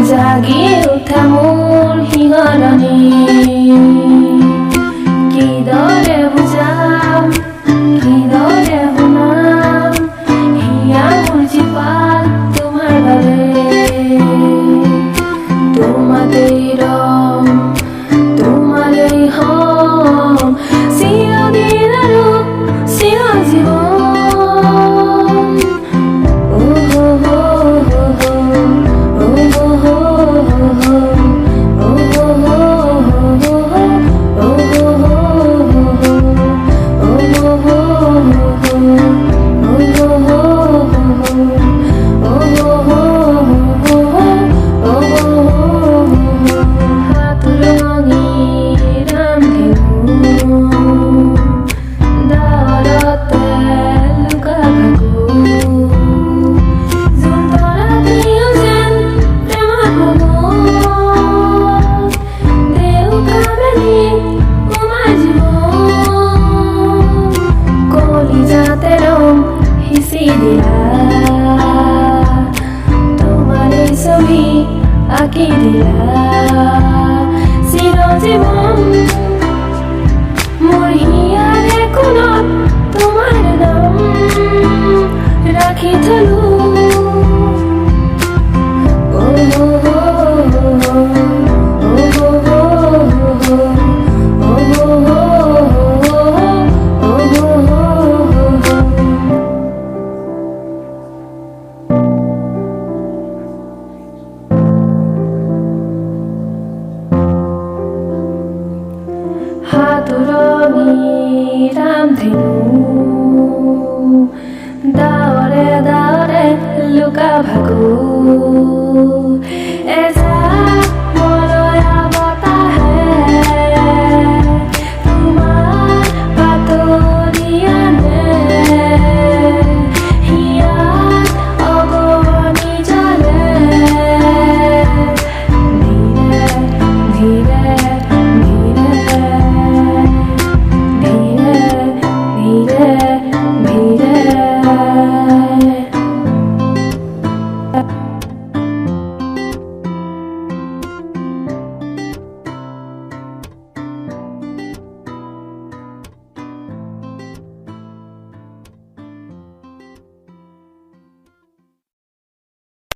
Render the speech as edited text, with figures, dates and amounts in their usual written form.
জাগি উঠা মোৰ শিহৰণি কিদৰে বুজাম কিদৰে শুনাম হিয়া মোৰ জীপাল তোমাৰ বাবে তোমাতেই ৰম তোমাৰেই হম চিৰদিন আৰু চিৰজীৱন তোমাৰে ছবি আঁকি দিলা চিৰজীবন মোৰ হিয়াৰে কোণত তোমাৰ নাম ৰাখি থলো হাতুৰণি ৰামধেনু দাৱৰে দাৱৰে লুকা ভাকু